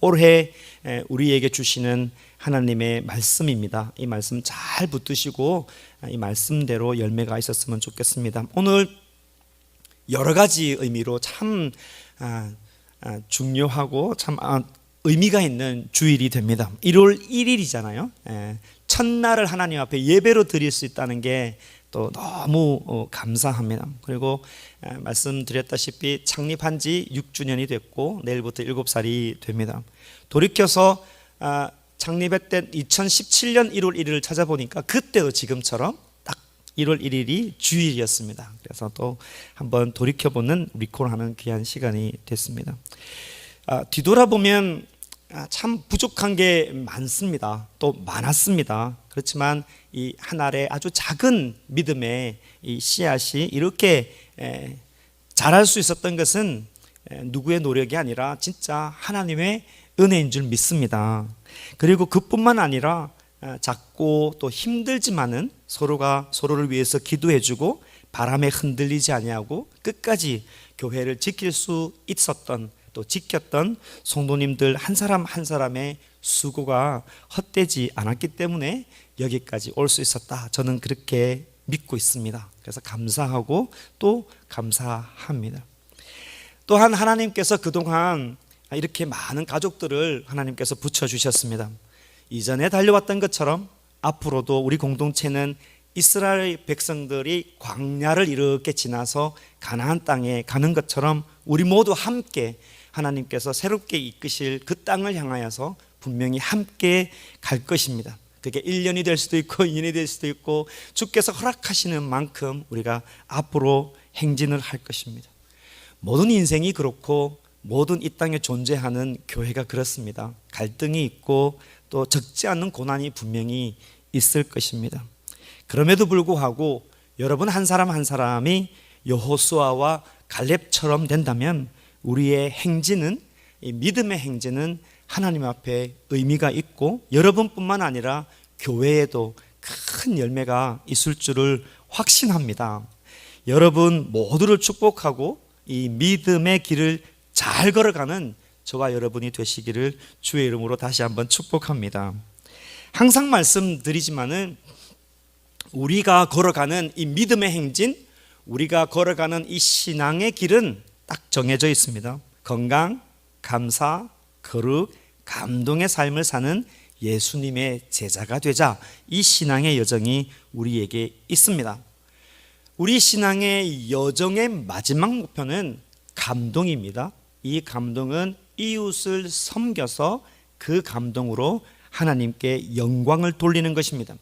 올해 우리에게 주시는 하나님의 말씀입니다. 이 말씀 잘 붙드시고 이 말씀대로 열매가 있었으면 좋겠습니다. 오늘 여러 가지 의미로 참 중요하고 참 의미가 있는 주일이 됩니다. 1월 1일이잖아요. 첫날을 하나님 앞에 예배로 드릴 수 있다는 게 또 너무 감사합니다. 그리고 말씀드렸다시피 창립한 지 6주년이 됐고 내일부터 7살이 됩니다. 돌이켜서 창립했던 2017년 1월 1일을 찾아보니까 그때도 지금처럼 딱 1월 1일이 주일이었습니다. 그래서 또 한번 돌이켜보는 리콜하는 귀한 시간이 됐습니다. 뒤돌아보면 참 부족한 게 많습니다. 또 많았습니다. 그렇지만 이 한 알의 아주 작은 믿음의 이 씨앗이 이렇게 자랄 수 있었던 것은 누구의 노력이 아니라 진짜 하나님의 은혜인 줄 믿습니다. 그리고 그뿐만 아니라 작고 또 힘들지만은 서로가 서로를 위해서 기도해주고 바람에 흔들리지 아니하고 끝까지 교회를 지킬 수 있었던 또 지켰던 성도님들 한 사람 한 사람의 수고가 헛되지 않았기 때문에 여기까지 올 수 있었다. 저는 그렇게 믿고 있습니다. 그래서 감사하고 또 감사합니다. 또한 하나님께서 그동안 이렇게 많은 가족들을 하나님께서 붙여주셨습니다. 이전에 달려왔던 것처럼 앞으로도 우리 공동체는 이스라엘 백성들이 광야를 이렇게 지나서 가나안 땅에 가는 것처럼 우리 모두 함께 하나님께서 새롭게 이끄실 그 땅을 향하여서 분명히 함께 갈 것입니다. 그게 1년이 될 수도 있고 2년이 될 수도 있고 주께서 허락하시는 만큼 우리가 앞으로 행진을 할 것입니다. 모든 인생이 그렇고 모든 이 땅에 존재하는 교회가 그렇습니다. 갈등이 있고 또 적지 않은 고난이 분명히 있을 것입니다. 그럼에도 불구하고 여러분 한 사람 한 사람이 여호수아와 갈렙처럼 된다면 우리의 행진은, 이 믿음의 행진은 하나님 앞에 의미가 있고 여러분뿐만 아니라 교회에도 큰 열매가 있을 줄을 확신합니다. 여러분 모두를 축복하고 이 믿음의 길을 잘 걸어가는 저와 여러분이 되시기를 주의 이름으로 다시 한번 축복합니다. 항상 말씀드리지만은 우리가 걸어가는 이 믿음의 행진, 우리가 걸어가는 이 신앙의 길은 딱 정해져 있습니다. 건강, 감사, 거룩, 감동의 삶을 사는 예수님의 제자가 되자. 이 신앙의 여정이 우리에게 있습니다. 우리 신앙의 여정의 마지막 목표는 감동입니다. 이 감동은 이웃을 섬겨서 그 감동으로 하나님께 영광을 돌리는 것입니다.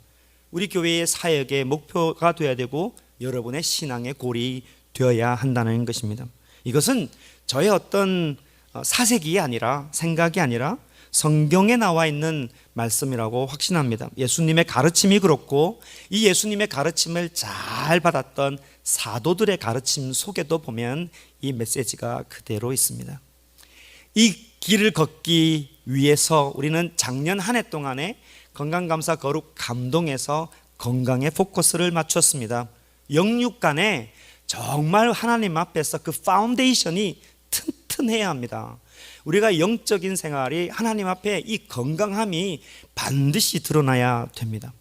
우리 교회의 사역의 목표가 되어야 되고 여러분의 신앙의 골이 되어야 한다는 것입니다. 이것은 저의 어떤 사색이 아니라 생각이 아니라 성경에 나와 있는 말씀이라고 확신합니다. 예수님의 가르침이 그렇고 이 예수님의 가르침을 잘 받았던 사도들의 가르침 속에도 보면 이 메시지가 그대로 있습니다. 이 길을 걷기 위해서 우리는 작년 한 해 동안에 건강감사 거룩 감동에서 건강에 포커스를 맞췄습니다. 영육 간에 정말 하나님 앞에서 그 파운데이션이 튼튼해야 합니다. 우리가 영적인 생활이 하나님 앞에 이 건강함이 반드시 드러나야 됩니다.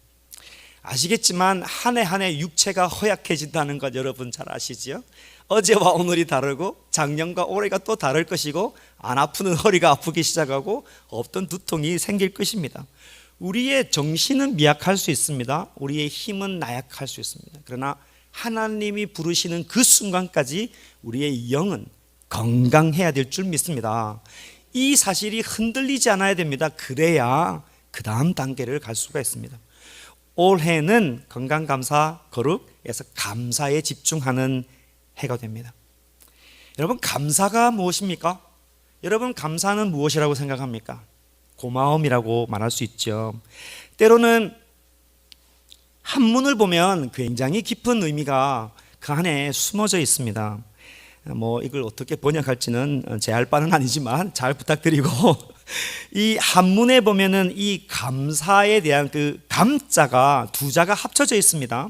아시겠지만 한 해 한 해 육체가 허약해진다는 것 여러분 잘 아시죠? 어제와 오늘이 다르고 작년과 올해가 또 다를 것이고 안 아프는 허리가 아프기 시작하고 없던 두통이 생길 것입니다. 우리의 정신은 미약할 수 있습니다. 우리의 힘은 나약할 수 있습니다. 그러나 하나님이 부르시는 그 순간까지 우리의 영은 건강해야 될 줄 믿습니다. 이 사실이 흔들리지 않아야 됩니다. 그래야 그 다음 단계를 갈 수가 있습니다. 올해는 건강감사 거룩에서 감사에 집중하는 해가 됩니다. 여러분 감사가 무엇입니까? 여러분 감사는 무엇이라고 생각합니까? 고마움이라고 말할 수 있죠. 때로는 한문을 보면 굉장히 깊은 의미가 그 안에 숨어져 있습니다. 이걸 어떻게 번역할지는 제 알 바는 아니지만 잘 부탁드리고 이 한문에 보면은 이 감사에 대한 그 감자가 두 자가 합쳐져 있습니다.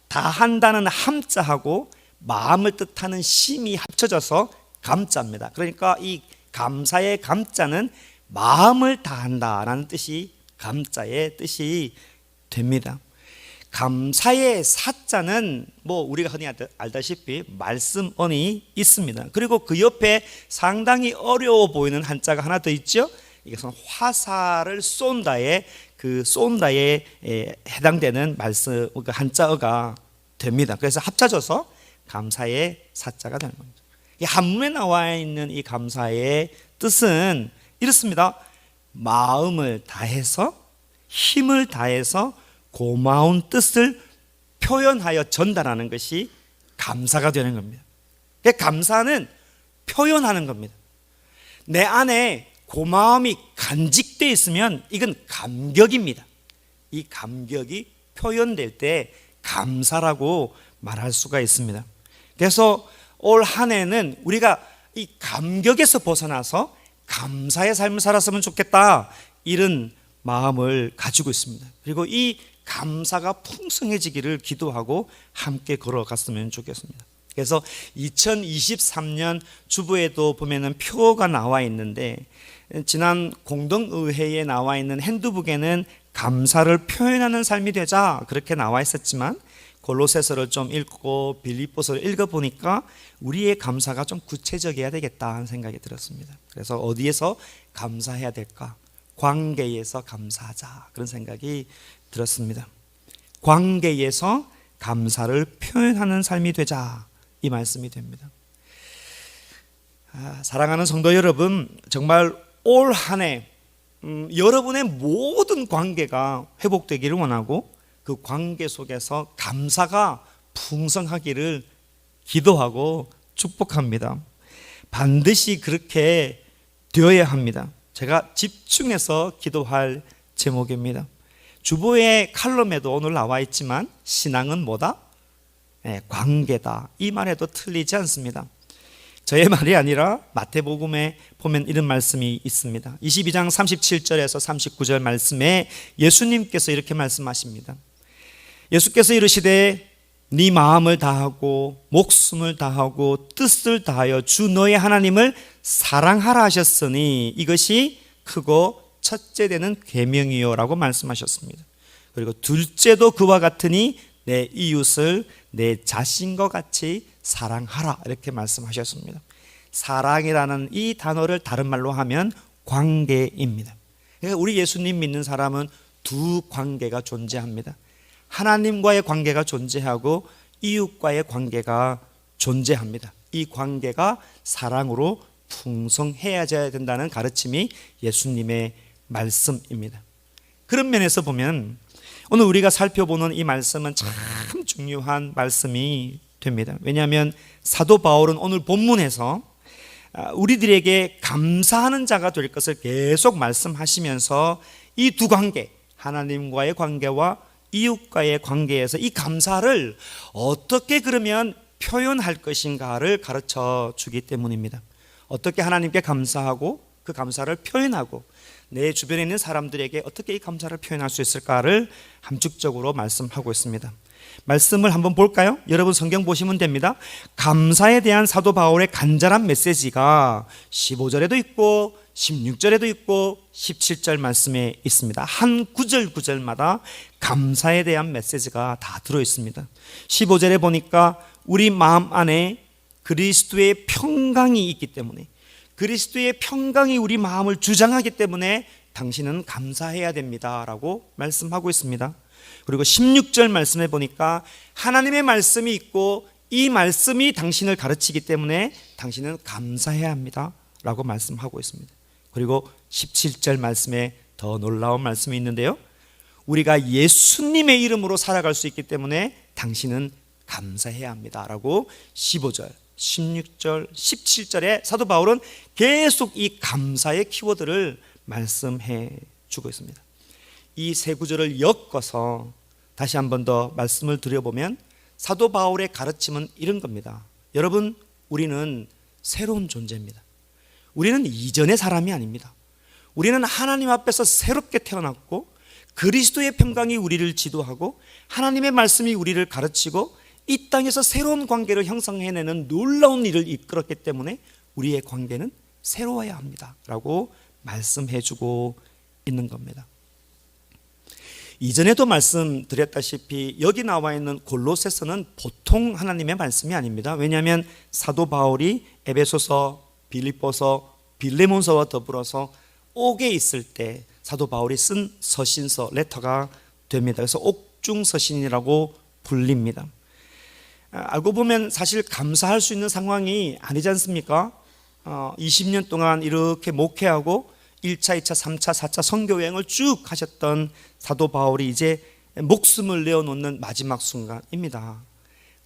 다한다는 함자하고 마음을 뜻하는 심이 합쳐져서 감자입니다. 그러니까 이 감사의 감자는 마음을 다한다라는 뜻이 감자의 뜻이 됩니다. 감사의 사자는 우리가 흔히 알다시피 말씀언이 있습니다. 그리고 그 옆에 상당히 어려워 보이는 한자가 하나 더 있죠. 이것은 화살을 쏜다에 해당되는 말씀 한자어가 됩니다. 그래서 합쳐져서 감사의 사자가 되는 겁니다. 이 한문에 나와 있는 이 감사의 뜻은 이렇습니다. 마음을 다해서 힘을 다해서 고마운 뜻을 표현하여 전달하는 것이 감사가 되는 겁니다. 감사는 표현하는 겁니다. 내 안에 고마움이 간직되어 있으면 이건 감격입니다. 이 감격이 표현될 때 감사라고 말할 수가 있습니다. 그래서 올 한 해는 우리가 이 감격에서 벗어나서 감사의 삶을 살았으면 좋겠다, 이런 마음을 가지고 있습니다. 그리고 이 감사가 풍성해지기를 기도하고 함께 걸어갔으면 좋겠습니다. 그래서 2023년 주보에도 보면은 표가 나와 있는데, 지난 공동의회에 나와 있는 핸드북에는 감사를 표현하는 삶이 되자 그렇게 나와 있었지만, 골로새서를 좀 읽고 빌립보서를 읽어보니까 우리의 감사가 좀 구체적이어야 되겠다 하는 생각이 들었습니다. 그래서 어디에서 감사해야 될까? 관계에서 감사하자, 그런 생각이 들었습니다. 관계에서 감사를 표현하는 삶이 되자, 이 말씀이 됩니다. 사랑하는 성도 여러분, 정말 올 한 해 여러분의 모든 관계가 회복되기를 원하고, 그 관계 속에서 감사가 풍성하기를 기도하고 축복합니다. 반드시 그렇게 되어야 합니다. 제가 집중해서 기도할 제목입니다. 주보의 칼럼에도 오늘 나와 있지만, 신앙은 뭐다? 관계다. 이 말에도 틀리지 않습니다. 저의 말이 아니라 마태복음에 보면 이런 말씀이 있습니다. 22장 37절에서 39절 말씀에 예수님께서 이렇게 말씀하십니다. 예수께서 이르시되 네 마음을 다하고 목숨을 다하고 뜻을 다하여 주 너의 하나님을 사랑하라 하셨으니 이것이 크고 첫째 되는 계명이요 라고 말씀하셨습니다. 그리고 둘째도 그와 같으니 내 이웃을 내 자신과 같이 사랑하라, 이렇게 말씀하셨습니다. 사랑이라는 이 단어를 다른 말로 하면 관계입니다. 그러니까 우리 예수님 믿는 사람은 두 관계가 존재합니다. 하나님과의 관계가 존재하고 이웃과의 관계가 존재합니다. 이 관계가 사랑으로 풍성해야 된다는 가르침이 예수님의 말씀입니다. 그런 면에서 보면 오늘 우리가 살펴보는 이 말씀은 참 중요한 말씀이 됩니다. 왜냐하면 사도 바울은 오늘 본문에서 우리들에게 감사하는 자가 될 것을 계속 말씀하시면서 이 두 관계, 하나님과의 관계와 이웃과의 관계에서 이 감사를 어떻게 그러면 표현할 것인가를 가르쳐 주기 때문입니다. 어떻게 하나님께 감사하고 그 감사를 표현하고 내 주변에 있는 사람들에게 어떻게 이 감사를 표현할 수 있을까를 함축적으로 말씀하고 있습니다. 말씀을 한번 볼까요? 여러분 성경 보시면 됩니다. 감사에 대한 사도 바울의 간절한 메시지가 15절에도 있고 16절에도 있고 17절 말씀에 있습니다. 한 구절마다 감사에 대한 메시지가 다 들어있습니다. 15절에 보니까 우리 마음 안에 그리스도의 평강이 있기 때문에, 그리스도의 평강이 우리 마음을 주장하기 때문에 당신은 감사해야 됩니다 라고 말씀하고 있습니다. 그리고 16절 말씀에 보니까 하나님의 말씀이 있고 이 말씀이 당신을 가르치기 때문에 당신은 감사해야 합니다 라고 말씀하고 있습니다. 그리고 17절 말씀에 더 놀라운 말씀이 있는데요, 우리가 예수님의 이름으로 살아갈 수 있기 때문에 당신은 감사해야 합니다 라고 15절, 16절, 17절에 사도 바울은 계속 이 감사의 키워드를 말씀해 주고 있습니다. 이 세 구절을 엮어서 다시 한 번 더 말씀을 드려보면 사도 바울의 가르침은 이런 겁니다. 여러분, 우리는 새로운 존재입니다. 우리는 이전의 사람이 아닙니다. 우리는 하나님 앞에서 새롭게 태어났고 그리스도의 평강이 우리를 지도하고 하나님의 말씀이 우리를 가르치고 이 땅에서 새로운 관계를 형성해내는 놀라운 일을 이끌었기 때문에 우리의 관계는 새로워야 합니다 라고 말씀해주고 있는 겁니다. 이전에도 말씀드렸다시피 여기 나와 있는 골로새서는 보통 하나님의 말씀이 아닙니다. 왜냐하면 사도 바울이 에베소서, 빌립보서, 빌레몬서와 더불어서 옥에 있을 때 사도 바울이 쓴 서신서, 레터가 됩니다. 그래서 옥중서신이라고 불립니다. 알고 보면 사실 감사할 수 있는 상황이 아니지 않습니까? 20년 동안 이렇게 목회하고 1차, 2차, 3차, 4차 선교여행을 쭉 하셨던 사도 바울이 이제 목숨을 내어놓는 마지막 순간입니다.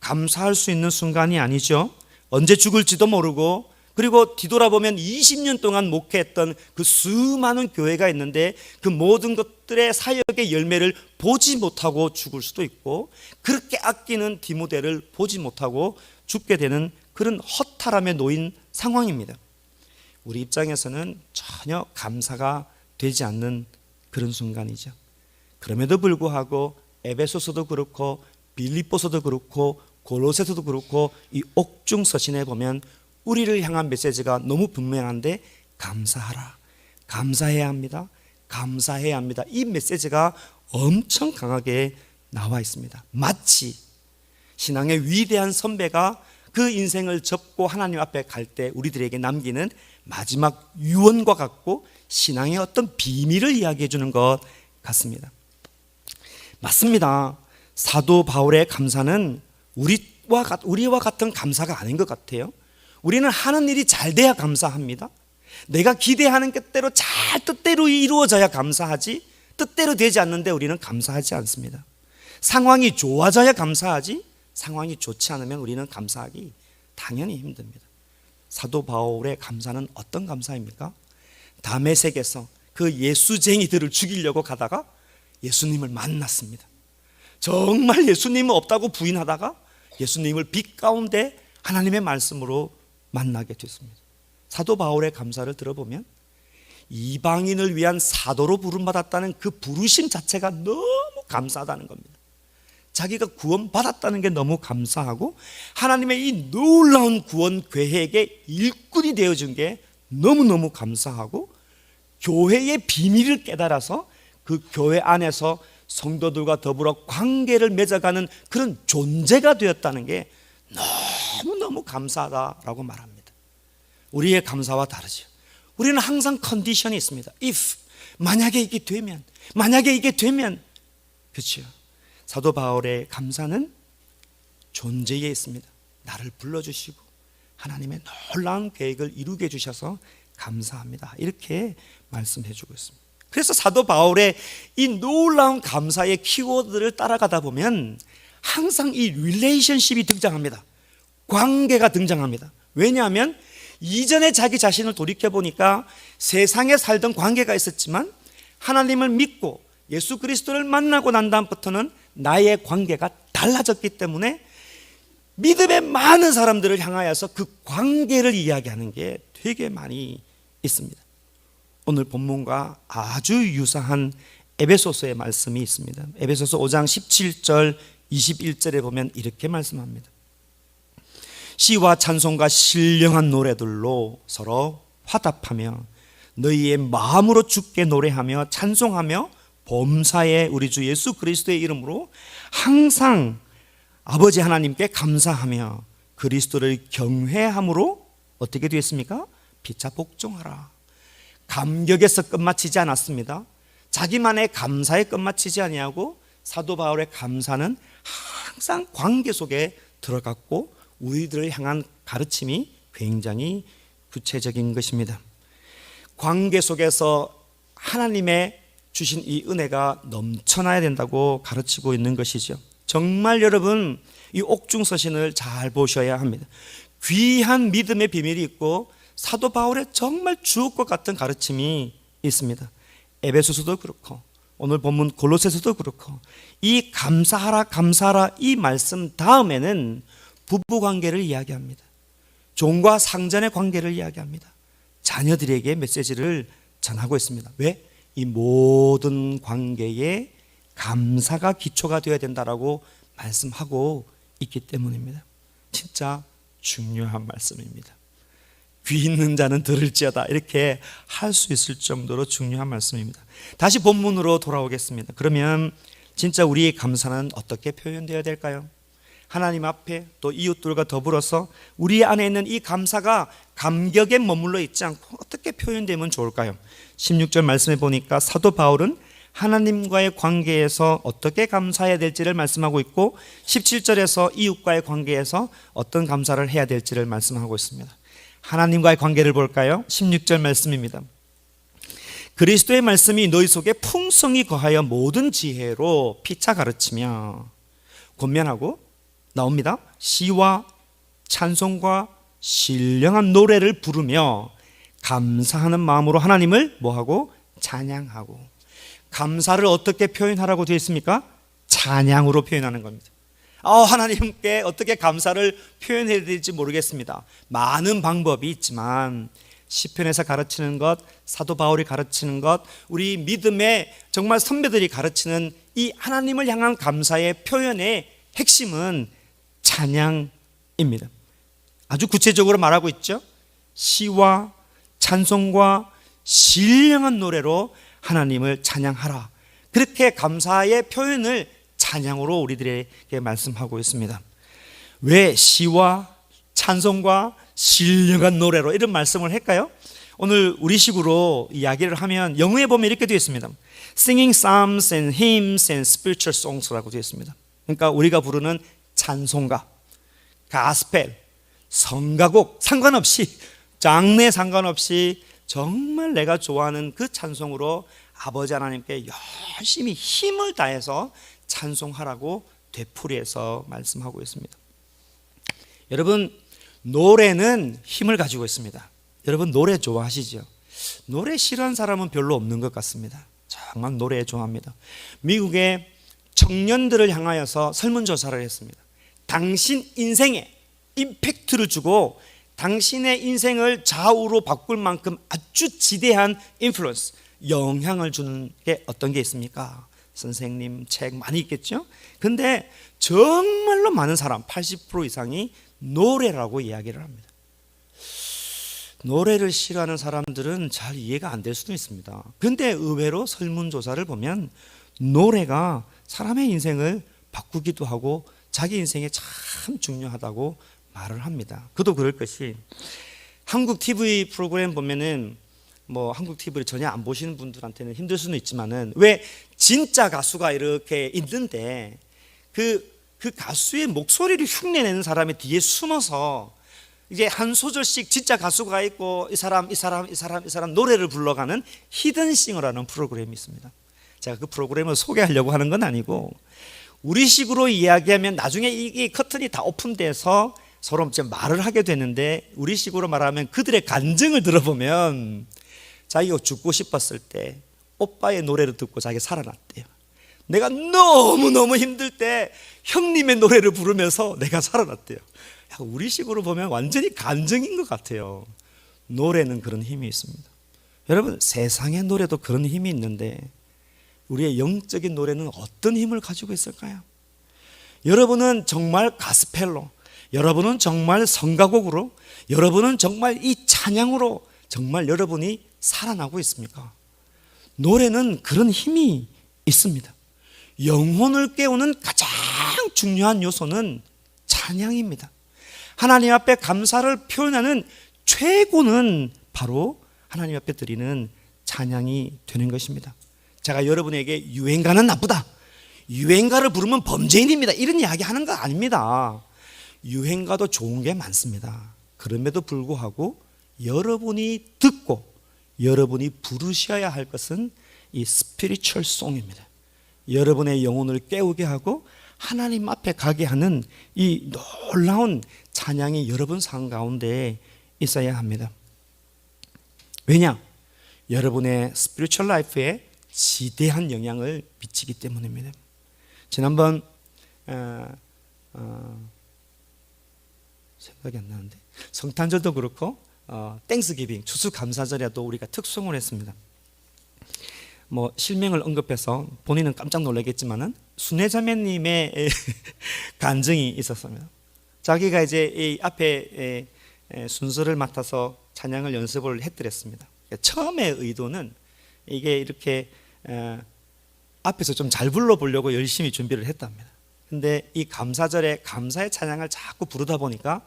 감사할 수 있는 순간이 아니죠. 언제 죽을지도 모르고, 그리고 뒤돌아보면 20년 동안 목회했던 그 수많은 교회가 있는데 그 모든 것들의 사역의 열매를 보지 못하고 죽을 수도 있고, 그렇게 아끼는 디모데를 보지 못하고 죽게 되는 그런 허탈함에 놓인 상황입니다. 우리 입장에서는 전혀 감사가 되지 않는 그런 순간이죠. 그럼에도 불구하고 에베소서도 그렇고 빌립보서도 그렇고 골로새서도 그렇고 이 옥중서신에 보면 우리를 향한 메시지가 너무 분명한데, 감사하라, 감사해야 합니다, 감사해야 합니다. 이 메시지가 엄청 강하게 나와 있습니다. 마치 신앙의 위대한 선배가 그 인생을 접고 하나님 앞에 갈 때 우리들에게 남기는 마지막 유언과 같고 신앙의 어떤 비밀을 이야기해 주는 것 같습니다. 맞습니다. 사도 바울의 감사는 우리와 같은 감사가 아닌 것 같아요. 우리는 하는 일이 잘 돼야 감사합니다. 내가 기대하는 것대로 잘 뜻대로 이루어져야 감사하지, 뜻대로 되지 않는데 우리는 감사하지 않습니다. 상황이 좋아져야 감사하지, 상황이 좋지 않으면 우리는 감사하기 당연히 힘듭니다. 사도 바울의 감사는 어떤 감사입니까? 다메섹에서 그 예수쟁이들을 죽이려고 가다가 예수님을 만났습니다. 정말 예수님은 없다고 부인하다가 예수님을 빛 가운데 하나님의 말씀으로 만나게 됐습니다. 사도 바울의 감사를 들어보면 이방인을 위한 사도로 부름받았다는 그 부르심 자체가 너무 감사하다는 겁니다. 자기가 구원받았다는 게 너무 감사하고 하나님의 이 놀라운 구원 계획의 일꾼이 되어준 게 너무너무 감사하고, 교회의 비밀을 깨달아서 그 교회 안에서 성도들과 더불어 관계를 맺어가는 그런 존재가 되었다는 게 너무너무 감사하다라고 말합니다. 우리의 감사와 다르죠. 우리는 항상 컨디션이 있습니다. if, 만약에 이게 되면, 만약에 이게 되면. 그렇죠. 사도 바울의 감사는 존재에 있습니다. 나를 불러주시고 하나님의 놀라운 계획을 이루게 해주셔서 감사합니다, 이렇게 말씀해 주고 있습니다. 그래서 사도 바울의 이 놀라운 감사의 키워드를 따라가다 보면 항상 이 릴레이션십이 등장합니다. 관계가 등장합니다. 왜냐하면 이전에 자기 자신을 돌이켜보니까 세상에 살던 관계가 있었지만 하나님을 믿고 예수 그리스도를 만나고 난 다음부터는 나의 관계가 달라졌기 때문에 믿음의 많은 사람들을 향하여서 그 관계를 이야기하는 게 되게 많이 있습니다. 오늘 본문과 아주 유사한 에베소서의 말씀이 있습니다. 에베소서 5장 17절 21절에 보면 이렇게 말씀합니다. 시와 찬송과 신령한 노래들로 서로 화답하며 너희의 마음으로 주께 노래하며 찬송하며 범사에 우리 주 예수 그리스도의 이름으로 항상 아버지 하나님께 감사하며 그리스도를 경외함으로 어떻게 되었습니까? 피차 복종하라. 감격에서 끝마치지 않았습니다. 자기만의 감사에 끝마치지 아니하고 사도 바울의 감사는 항상 관계 속에 들어갔고 우리들을 향한 가르침이 굉장히 구체적인 것입니다. 관계 속에서 하나님의 주신 이 은혜가 넘쳐나야 된다고 가르치고 있는 것이죠. 정말 여러분 이 옥중서신을 잘 보셔야 합니다. 귀한 믿음의 비밀이 있고 사도 바울의 정말 주옥과 같은 가르침이 있습니다. 에베소서도 그렇고 오늘 본문 골로새서도 그렇고 이 감사하라 감사하라 이 말씀 다음에는 부부관계를 이야기합니다. 종과 상전의 관계를 이야기합니다. 자녀들에게 메시지를 전하고 있습니다. 왜? 이 모든 관계에 감사가 기초가 되어야 된다라고 말씀하고 있기 때문입니다. 진짜 중요한 말씀입니다. 귀 있는 자는 들을지어다 이렇게 할 수 있을 정도로 중요한 말씀입니다. 다시 본문으로 돌아오겠습니다. 그러면 진짜 우리의 감사는 어떻게 표현되어야 될까요? 하나님 앞에 또 이웃들과 더불어서 우리 안에 있는 이 감사가 감격에 머물러 있지 않고 어떻게 표현되면 좋을까요? 16절 말씀해 보니까 사도 바울은 하나님과의 관계에서 어떻게 감사해야 될지를 말씀하고 있고 17절에서 이웃과의 관계에서 어떤 감사를 해야 될지를 말씀하고 있습니다. 하나님과의 관계를 볼까요? 16절 말씀입니다. 그리스도의 말씀이 너희 속에 풍성히 거하여 모든 지혜로 피차 가르치며 권면하고 나옵니다. 시와 찬송과 신령한 노래를 부르며 감사하는 마음으로 하나님을 뭐하고? 찬양하고. 감사를 어떻게 표현하라고 되어 있습니까? 찬양으로 표현하는 겁니다. 하나님께 어떻게 감사를 표현해야 될지 모르겠습니다. 많은 방법이 있지만 시편에서 가르치는 것, 사도 바울이 가르치는 것, 우리 믿음의 정말 선배들이 가르치는 이 하나님을 향한 감사의 표현의 핵심은 찬양입니다. 아주 구체적으로 말하고 있죠. 시와 찬송과 신령한 노래로 하나님을 찬양하라. 그렇게 감사의 표현을 찬양으로 우리들에게 말씀하고 있습니다. 왜 시와 찬송과 신령한 노래로 이런 말씀을 할까요? 오늘 우리식으로 이야기를 하면 영어에 보면 이렇게 되어 있습니다. Singing psalms and hymns and spiritual songs라고 되어 있습니다. 그러니까 우리가 부르는 찬송가, 가스펠, 성가곡 상관없이, 장르 상관없이 정말 내가 좋아하는 그 찬송으로 아버지 하나님께 열심히 힘을 다해서 찬송하라고 되풀이해서 말씀하고 있습니다. 여러분, 노래는 힘을 가지고 있습니다. 여러분 노래 좋아하시죠? 노래 싫어하는 사람은 별로 없는 것 같습니다. 정말 노래 좋아합니다. 미국의 청년들을 향하여서 설문조사를 했습니다. 당신 인생에 임팩트를 주고 당신의 인생을 좌우로 바꿀 만큼 아주 지대한 인플루언스, 영향을 주는 게 어떤 게 있습니까? 선생님 책 많이 있겠죠? 근데 정말로 많은 사람 80% 이상이 노래라고 이야기를 합니다. 노래를 싫어하는 사람들은 잘 이해가 안 될 수도 있습니다. 근데 의외로 설문조사를 보면 노래가 사람의 인생을 바꾸기도 하고 자기 인생에 참 중요하다고 말을 합니다. 그도 그럴 것이, 한국 TV 프로그램 보면은 한국 TV를 전혀 안 보시는 분들한테는 힘들 수는 있지만은 왜 진짜 가수가 이렇게 있는데 그 가수의 목소리를 흉내내는 사람이 뒤에 숨어서 이제 한 소절씩 진짜 가수가 있고 이 사람 노래를 불러가는 히든싱어라는 프로그램이 있습니다. 제가 그 프로그램을 소개하려고 하는 건 아니고, 우리식으로 이야기하면 나중에 이 커튼이 다 오픈돼서 서로 말을 하게 되는데, 우리식으로 말하면 그들의 간증을 들어보면 자기가 죽고 싶었을 때 오빠의 노래를 듣고 자기가 살아났대요. 내가 너무너무 힘들 때 형님의 노래를 부르면서 내가 살아났대요. 우리식으로 보면 완전히 간증인 것 같아요. 노래는 그런 힘이 있습니다. 여러분, 세상의 노래도 그런 힘이 있는데 우리의 영적인 노래는 어떤 힘을 가지고 있을까요? 여러분은 정말 가스펠로, 여러분은 정말 성가곡으로, 여러분은 정말 이 찬양으로 정말 여러분이 살아나고 있습니까? 노래는 그런 힘이 있습니다. 영혼을 깨우는 가장 중요한 요소는 찬양입니다. 하나님 앞에 감사를 표현하는 최고는 바로 하나님 앞에 드리는 찬양이 되는 것입니다. 제가 여러분에게 유행가는 나쁘다, 유행가를 부르면 범죄인입니다, 이런 이야기 하는 거 아닙니다. 유행가도 좋은 게 많습니다. 그럼에도 불구하고 여러분이 듣고 여러분이 부르셔야 할 것은 이 스피리추얼 송입니다. 여러분의 영혼을 깨우게 하고 하나님 앞에 가게 하는 이 놀라운 찬양이 여러분 삶 가운데 있어야 합니다. 왜냐? 여러분의 스피리추얼 라이프에 지대한 영향을 미치기 때문입니다. 지난번 생각이 안 나는데 성탄절도 그렇고 땡스기빙 추수감사절에도 우리가 특송을 했습니다. 실명을 언급해서 본인은 깜짝 놀라겠지만은 순애자매님의 간증이 있었습니다. 자기가 이제 이 앞에 순서를 맡아서 찬양을 연습을 했더랬습니다. 처음에 의도는 이게 이렇게 앞에서 좀 잘 불러보려고 열심히 준비를 했답니다. 근데 이 감사절에 감사의 찬양을 자꾸 부르다 보니까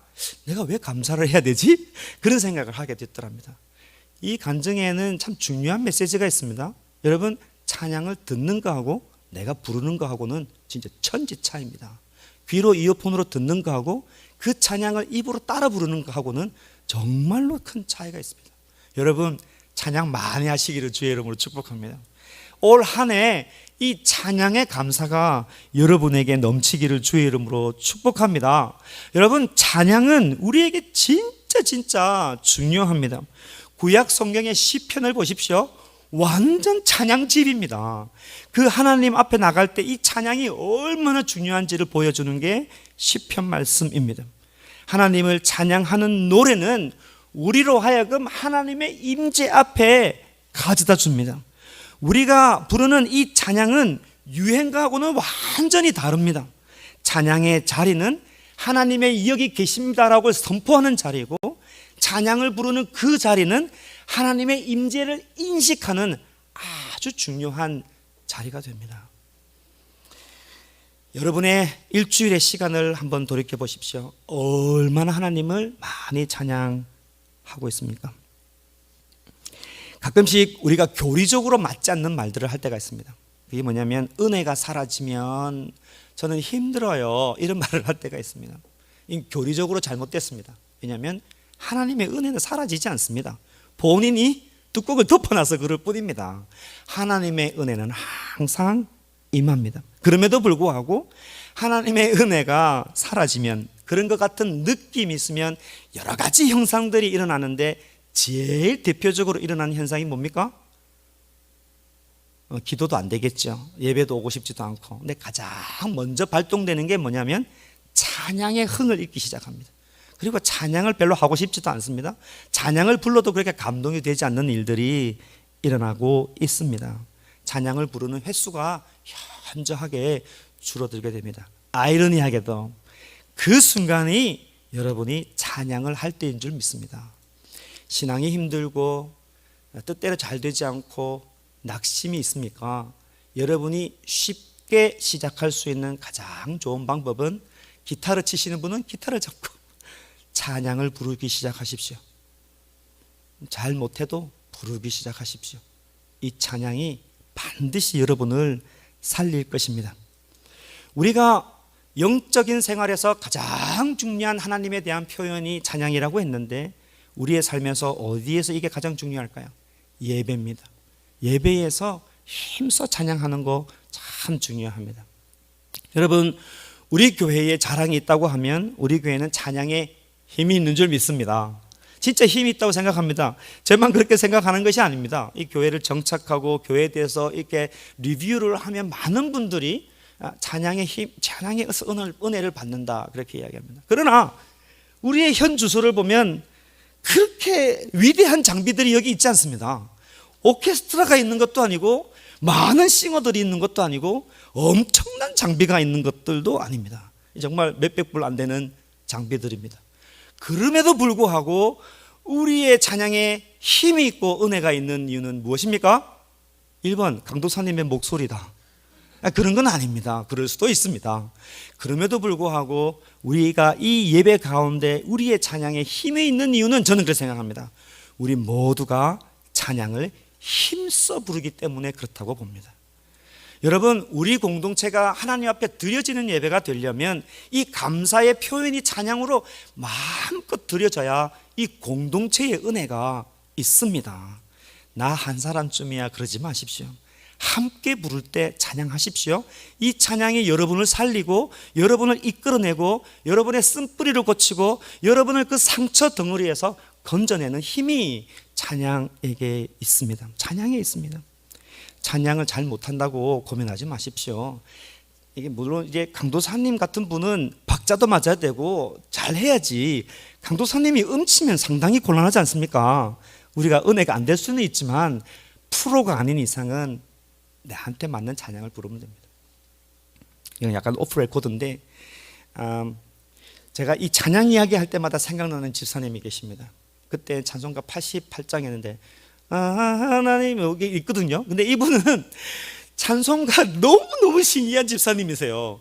내가 왜 감사를 해야 되지? 그런 생각을 하게 됐더랍니다. 이 간증에는 참 중요한 메시지가 있습니다. 여러분, 찬양을 듣는 거하고 내가 부르는 거하고는 진짜 천지 차이입니다. 귀로 이어폰으로 듣는 거하고 그 찬양을 입으로 따라 부르는 거하고는 정말로 큰 차이가 있습니다. 여러분, 찬양 많이 하시기를 주의 이름으로 축복합니다. 올 한 해 이 찬양의 감사가 여러분에게 넘치기를 주의 이름으로 축복합니다. 여러분, 찬양은 우리에게 진짜 중요합니다. 구약 성경의 시편을 보십시오. 완전 찬양집입니다. 그 하나님 앞에 나갈 때 이 찬양이 얼마나 중요한지를 보여주는 게 시편 말씀입니다. 하나님을 찬양하는 노래는 우리로 하여금 하나님의 임재 앞에 가져다 줍니다. 우리가 부르는 이 찬양은 유행가하고는 완전히 다릅니다. 찬양의 자리는 하나님의 여기 계십니다라고 선포하는 자리고, 찬양을 부르는 그 자리는 하나님의 임재를 인식하는 아주 중요한 자리가 됩니다. 여러분의 일주일의 시간을 한번 돌이켜 보십시오. 얼마나 하나님을 많이 찬양하고 있습니까? 가끔씩 우리가 교리적으로 맞지 않는 말들을 할 때가 있습니다. 그게 뭐냐면, 은혜가 사라지면 저는 힘들어요, 이런 말을 할 때가 있습니다. 이 교리적으로 잘못됐습니다. 왜냐하면 하나님의 은혜는 사라지지 않습니다. 본인이 뚜껑을 덮어놔서 그럴 뿐입니다. 하나님의 은혜는 항상 임합니다. 그럼에도 불구하고 하나님의 은혜가 사라지면, 그런 것 같은 느낌이 있으면 여러 가지 현상들이 일어나는데, 제일 대표적으로 일어나는 현상이 뭡니까? 기도도 안 되겠죠. 예배도 오고 싶지도 않고. 근데 가장 먼저 발동되는 게 뭐냐면 찬양의 흥을 잃기 시작합니다. 그리고 찬양을 별로 하고 싶지도 않습니다. 찬양을 불러도 그렇게 감동이 되지 않는 일들이 일어나고 있습니다. 찬양을 부르는 횟수가 현저하게 줄어들게 됩니다. 아이러니하게도 그 순간이 여러분이 찬양을 할 때인 줄 믿습니다. 신앙이 힘들고 뜻대로 잘 되지 않고 낙심이 있습니까? 여러분이 쉽게 시작할 수 있는 가장 좋은 방법은, 기타를 치시는 분은 기타를 잡고 찬양을 부르기 시작하십시오. 잘 못해도 부르기 시작하십시오. 이 찬양이 반드시 여러분을 살릴 것입니다. 우리가 영적인 생활에서 가장 중요한 하나님에 대한 표현이 찬양이라고 했는데, 우리의 삶에서 어디에서 이게 가장 중요할까요? 예배입니다. 예배에서 힘써 찬양하는 거 참 중요합니다. 여러분, 우리 교회에 자랑이 있다고 하면 우리 교회는 찬양에 힘이 있는 줄 믿습니다. 진짜 힘이 있다고 생각합니다. 저만 그렇게 생각하는 것이 아닙니다. 이 교회를 정착하고 교회에 대해서 이렇게 리뷰를 하면 많은 분들이 찬양의 힘, 찬양에서 은혜를 받는다, 그렇게 이야기합니다. 그러나 우리의 현 주소를 보면 그렇게 위대한 장비들이 여기 있지 않습니다. 오케스트라가 있는 것도 아니고, 많은 싱어들이 있는 것도 아니고, 엄청난 장비가 있는 것들도 아닙니다. 정말 몇백 불 안 되는 장비들입니다. 그럼에도 불구하고 우리의 찬양에 힘이 있고 은혜가 있는 이유는 무엇입니까? 1번, 강도사님의 목소리다. 그런 건 아닙니다. 그럴 수도 있습니다. 그럼에도 불구하고 우리가 이 예배 가운데 우리의 찬양에 힘이 있는 이유는, 저는 그렇게 생각합니다. 우리 모두가 찬양을 힘써 부르기 때문에 그렇다고 봅니다. 여러분, 우리 공동체가 하나님 앞에 드려지는 예배가 되려면 이 감사의 표현이 찬양으로 마음껏 드려져야 이 공동체의 은혜가 있습니다. 나 한 사람쯤이야 그러지 마십시오. 함께 부를 때 찬양하십시오. 이 찬양이 여러분을 살리고 여러분을 이끌어내고 여러분의 쓴뿌리를 고치고 여러분을 그 상처 덩어리에서 건져내는 힘이 찬양에게 있습니다. 찬양에 있습니다. 찬양을 잘 못한다고 고민하지 마십시오. 이게 물론 이제 강도사님 같은 분은 박자도 맞아야 되고 잘 해야지, 강도사님이 음치면 상당히 곤란하지 않습니까? 우리가 은혜가 안 될 수는 있지만 프로가 아닌 이상은 나한테 맞는 찬양을 부르면 됩니다. 이건 약간 오프 레코드인데, 제가 이 찬양 이야기 할 때마다 생각나는 집사님이 계십니다. 그때 찬송가 88장이었는데 하나님 여기 있거든요. 근데 이분은 찬송가 너무너무 신기한 집사님이세요.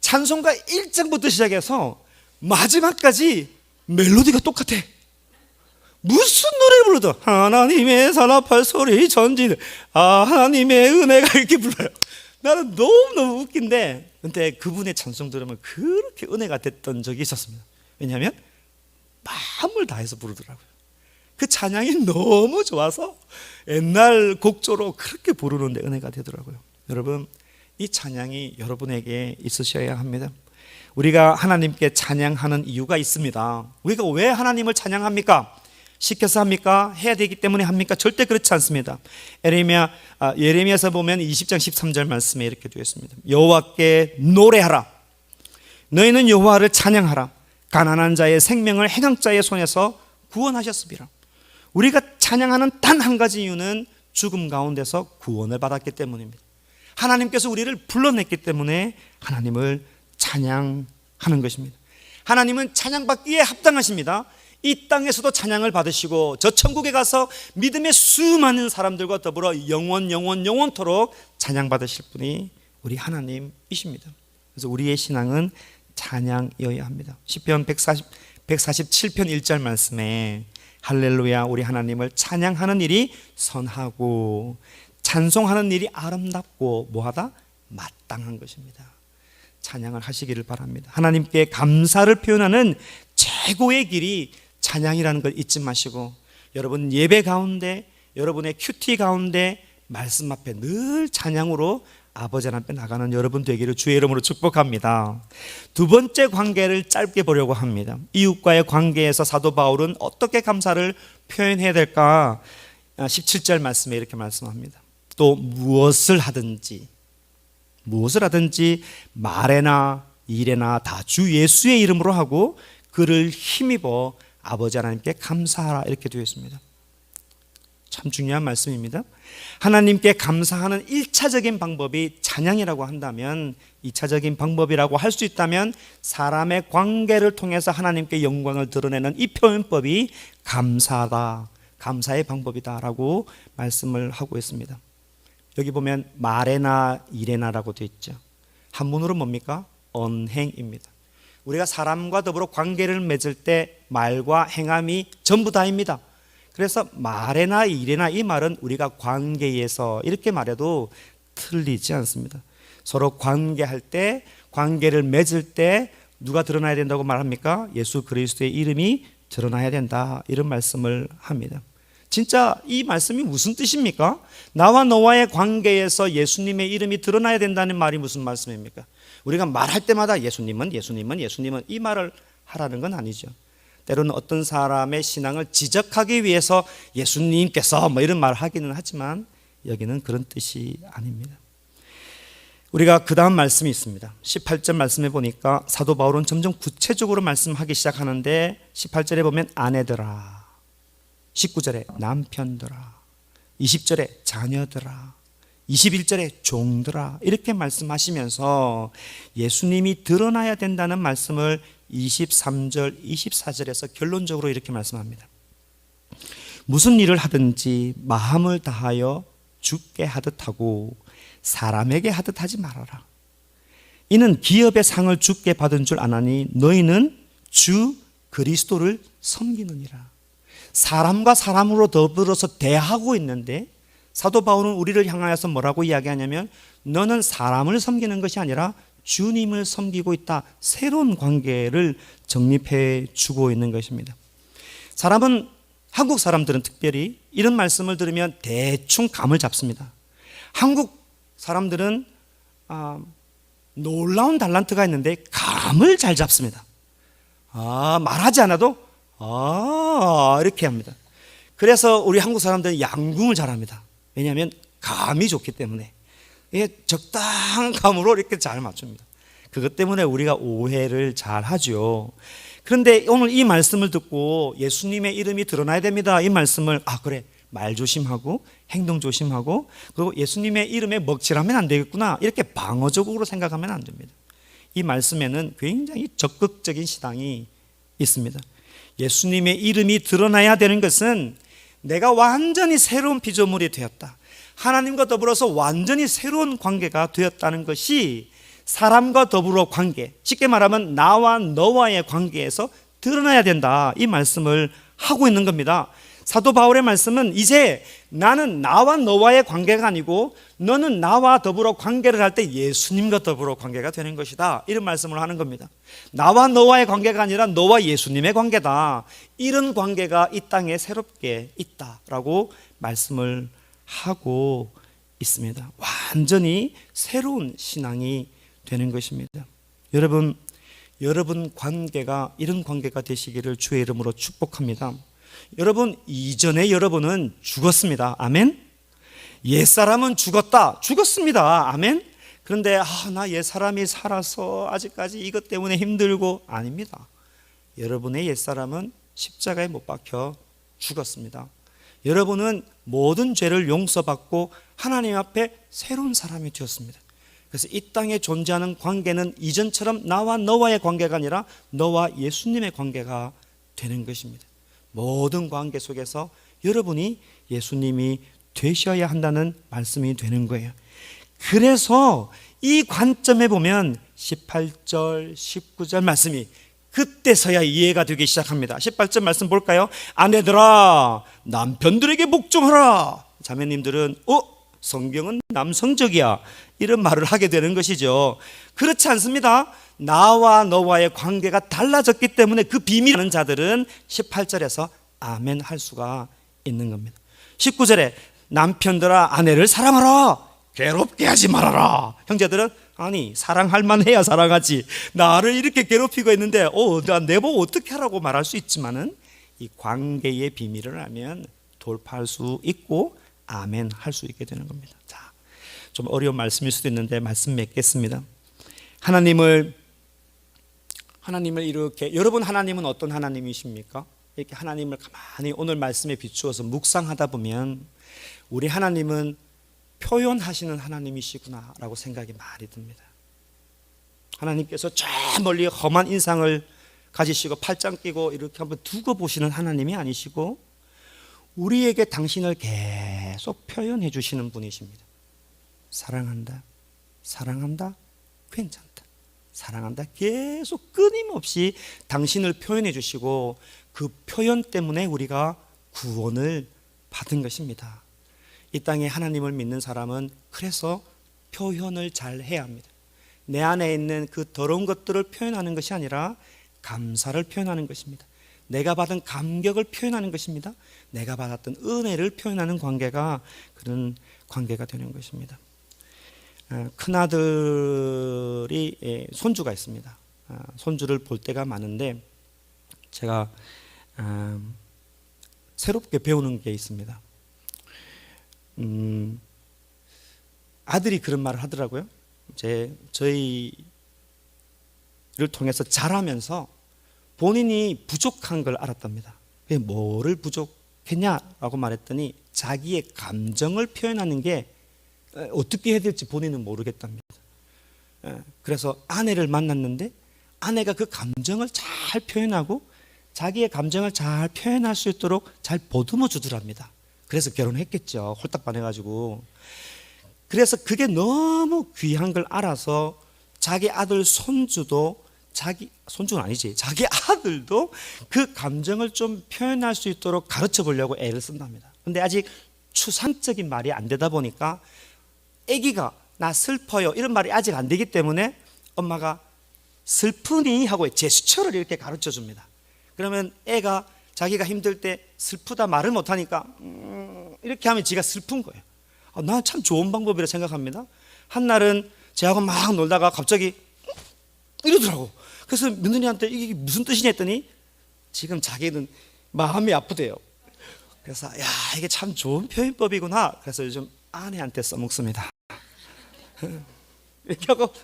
찬송가 1장부터 시작해서 마지막까지 멜로디가 똑같아. 무슨 노래 불러도 하나님의 산업할 소리 전진 하나님의 은혜가 이렇게 불러요. 나는 너무너무 웃긴데, 근데 그분의 찬송 들으면 그렇게 은혜가 됐던 적이 있었습니다. 왜냐하면 마음을 다해서 부르더라고요. 그 찬양이 너무 좋아서 옛날 곡조로 그렇게 부르는데 은혜가 되더라고요. 여러분, 이 찬양이 여러분에게 있으셔야 합니다. 우리가 하나님께 찬양하는 이유가 있습니다. 우리가 왜 하나님을 찬양합니까? 시켜서 합니까? 해야 되기 때문에 합니까? 절대 그렇지 않습니다. 예레미야서 보면 20장 13절 말씀에 이렇게 되어 있습니다. 여호와께 노래하라. 너희는 여호와를 찬양하라. 가난한 자의 생명을 해강자의 손에서 구원하셨습니다. 우리가 찬양하는 단 한 가지 이유는 죽음 가운데서 구원을 받았기 때문입니다. 하나님께서 우리를 불러냈기 때문에 하나님을 찬양하는 것입니다. 하나님은 찬양받기에 합당하십니다. 이 땅에서도 찬양을 받으시고 저 천국에 가서 믿음의 수많은 사람들과 더불어 영원토록 찬양받으실 분이 우리 하나님이십니다. 그래서 우리의 신앙은 찬양이어야 합니다. 시편 147편 1절 말씀에 할렐루야, 우리 하나님을 찬양하는 일이 선하고 찬송하는 일이 아름답고 뭐하다? 마땅한 것입니다. 찬양을 하시기를 바랍니다. 하나님께 감사를 표현하는 최고의 길이 찬양이라는 걸 잊지 마시고, 여러분 예배 가운데, 여러분의 큐티 가운데 말씀 앞에 늘 찬양으로 아버지 하나님 앞에 나가는 여러분 되기를 주의 이름으로 축복합니다. 두 번째 관계를 짧게 보려고 합니다. 이웃과의 관계에서 사도 바울은 어떻게 감사를 표현해야 될까? 17절 말씀에 이렇게 말씀합니다. 또 무엇을 하든지 말에나 일에나 다 주 예수의 이름으로 하고 그를 힘입어 아버지 하나님께 감사하라, 이렇게 되어 있습니다. 참 중요한 말씀입니다. 하나님께 감사하는 1차적인 방법이 찬양이라고 한다면, 2차적인 방법이라고 할 수 있다면 사람의 관계를 통해서 하나님께 영광을 드러내는 이 표현법이 감사다, 감사의 방법이다라고 말씀을 하고 있습니다. 여기 보면 말에나 일에나라고 되어 있죠. 한문으로 뭡니까? 언행입니다. 우리가 사람과 더불어 관계를 맺을 때 말과 행함이 전부 다입니다. 그래서 말에나 일에나, 이 말은 우리가 관계에서 이렇게 말해도 틀리지 않습니다. 서로 관계할 때, 관계를 맺을 때 누가 드러나야 된다고 말합니까? 예수 그리스도의 이름이 드러나야 된다, 이런 말씀을 합니다. 진짜 이 말씀이 무슨 뜻입니까? 나와 너와의 관계에서 예수님의 이름이 드러나야 된다는 말이 무슨 말씀입니까? 우리가 말할 때마다 예수님은 이 말을 하라는 건 아니죠. 때로는 어떤 사람의 신앙을 지적하기 위해서 예수님께서 이런 말을 하기는 하지만 여기는 그런 뜻이 아닙니다. 우리가 그 다음 말씀이 있습니다. 18절 말씀해 보니까 사도 바울은 점점 구체적으로 말씀하기 시작하는데, 18절에 보면 아내들아, 19절에 남편들아, 20절에 자녀들아, 21절에 종들아, 이렇게 말씀하시면서 예수님이 드러나야 된다는 말씀을 23절, 24절에서 결론적으로 이렇게 말씀합니다. 무슨 일을 하든지 마음을 다하여 주께 하듯 하고 사람에게 하듯 하지 말아라. 이는 기업의 상을 주께 받은 줄 아나니 너희는 주 그리스도를 섬기느니라. 사람과 사람으로 더불어서 대하고 있는데 사도 바울은 우리를 향하여서 뭐라고 이야기하냐면, 너는 사람을 섬기는 것이 아니라 주님을 섬기고 있다. 새로운 관계를 정립해 주고 있는 것입니다. 한국 사람들은 특별히 이런 말씀을 들으면 대충 감을 잡습니다. 한국 사람들은 놀라운 달란트가 있는데 감을 잘 잡습니다. 말하지 않아도 이렇게 합니다. 그래서 우리 한국 사람들은 양궁을 잘합니다. 왜냐하면 감이 좋기 때문에 이게 적당한 감으로 이렇게 잘 맞춥니다. 그것 때문에 우리가 오해를 잘 하죠. 그런데 오늘 이 말씀을 듣고 예수님의 이름이 드러나야 됩니다, 이 말씀을 그래, 말 조심하고 행동 조심하고 그리고 예수님의 이름에 먹칠하면 안 되겠구나, 이렇게 방어적으로 생각하면 안 됩니다. 이 말씀에는 굉장히 적극적인 신앙이 있습니다. 예수님의 이름이 드러나야 되는 것은 내가 완전히 새로운 피조물이 되었다, 하나님과 더불어서 완전히 새로운 관계가 되었다는 것이 사람과 더불어 관계, 쉽게 말하면 나와 너와의 관계에서 드러나야 된다, 이 말씀을 하고 있는 겁니다. 사도 바울의 말씀은 이제 나는 나와 너와의 관계가 아니고 너는 나와 더불어 관계를 할 때 예수님과 더불어 관계가 되는 것이다, 이런 말씀을 하는 겁니다. 나와 너와의 관계가 아니라 너와 예수님의 관계다, 이런 관계가 이 땅에 새롭게 있다라고 말씀을 하고 있습니다. 완전히 새로운 신앙이 되는 것입니다. 여러분 관계가 이런 관계가 되시기를 주의 이름으로 축복합니다. 여러분, 이전에 여러분은 죽었습니다. 아멘. 옛사람은 죽었습니다. 아멘. 그런데 나 옛사람이 살아서 아직까지 이것 때문에 힘들고, 아닙니다. 여러분의 옛사람은 십자가에 못 박혀 죽었습니다. 여러분은 모든 죄를 용서받고 하나님 앞에 새로운 사람이 되었습니다. 그래서 이 땅에 존재하는 관계는 이전처럼 나와 너와의 관계가 아니라 너와 예수님의 관계가 되는 것입니다. 모든 관계 속에서 여러분이 예수님이 되셔야 한다는 말씀이 되는 거예요. 그래서 이 관점에 보면 18절, 19절 말씀이 그때서야 이해가 되기 시작합니다. 18절 말씀 볼까요? 아내들아, 남편들에게 복종하라. 자매님들은 성경은 남성적이야, 이런 말을 하게 되는 것이죠. 그렇지 않습니다. 나와 너와의 관계가 달라졌기 때문에 그 비밀 아는 자들은 18절에서 아멘 할 수가 있는 겁니다. 19절에 남편들아 아내를 사랑하라, 괴롭게 하지 말아라. 형제들은 아니 사랑할 만해야 사랑하지, 나를 이렇게 괴롭히고 있는데 내보고 어떻게 하라고 말할 수 있지만은 이 관계의 비밀을 알면 돌파할 수 있고 아멘 할 수 있게 되는 겁니다. 자, 좀 어려운 말씀일 수도 있는데 말씀 맺겠습니다. 하나님을 이렇게, 여러분 하나님은 어떤 하나님이십니까? 이렇게 하나님을 가만히 오늘 말씀에 비추어서 묵상하다 보면 우리 하나님은 표현하시는 하나님이시구나 라고 생각이 많이 듭니다. 하나님께서 저 멀리 험한 인상을 가지시고 팔짱 끼고 이렇게 한번 두고 보시는 하나님이 아니시고 우리에게 당신을 계속 표현해 주시는 분이십니다. 사랑한다, 사랑한다, 괜찮다, 사랑한다, 계속 끊임없이 당신을 표현해 주시고 그 표현 때문에 우리가 구원을 받은 것입니다. 이 땅에 하나님을 믿는 사람은 그래서 표현을 잘 해야 합니다. 내 안에 있는 그 더러운 것들을 표현하는 것이 아니라 감사를 표현하는 것입니다. 내가 받은 감격을 표현하는 것입니다. 내가 받았던 은혜를 표현하는 관계가 그런 관계가 되는 것입니다. 큰아들이 손주가 있습니다. 손주를 볼 때가 많은데 제가 새롭게 배우는 게 있습니다. 아들이 그런 말을 하더라고요. 저희를 통해서 자라면서 본인이 부족한 걸 알았답니다. 그게 뭐를 부족했냐라고 말했더니 자기의 감정을 표현하는 게 어떻게 해야 될지 본인은 모르겠답니다. 그래서 아내를 만났는데 아내가 그 감정을 잘 표현하고 자기의 감정을 잘 표현할 수 있도록 잘 보듬어 주더랍니다. 그래서 결혼했겠죠. 홀딱 반해가지고. 그래서 그게 너무 귀한 걸 알아서 자기 아들 손주도 손주는 아니지, 자기 아들도 그 감정을 좀 표현할 수 있도록 가르쳐 보려고 애를 쓴답니다. 근데 아직 추상적인 말이 안 되다 보니까 아기가 나 슬퍼요 이런 말이 아직 안 되기 때문에 엄마가 슬프니 하고 제스처를 이렇게 가르쳐 줍니다. 그러면 애가 자기가 힘들 때 슬프다 말을 못하니까 이렇게 하면 지가 슬픈 거예요. 난 참 좋은 방법이라 생각합니다. 한날은 제하고 막 놀다가 갑자기 이러더라고. 그래서 며느리한테 이게 무슨 뜻이냐 했더니 지금 자기는 마음이 아프대요. 그래서 이게 참 좋은 표현법이구나. 그래서 요즘 아내한테 써먹습니다. 이렇게 하고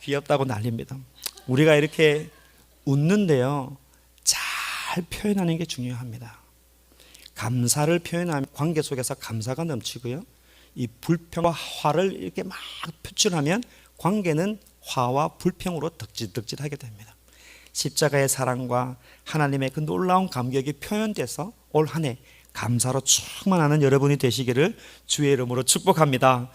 귀엽다고 난립니다. 우리가 이렇게 웃는데요, 잘 표현하는 게 중요합니다. 감사를 표현하면 관계 속에서 감사가 넘치고요, 이 불평과 화를 이렇게 막 표출하면 관계는 화와 불평으로 덕질덕질하게 됩니다. 십자가의 사랑과 하나님의 그 놀라운 감격이 표현돼서 올 한 해 감사로 충만하는 여러분이 되시기를 주의 이름으로 축복합니다.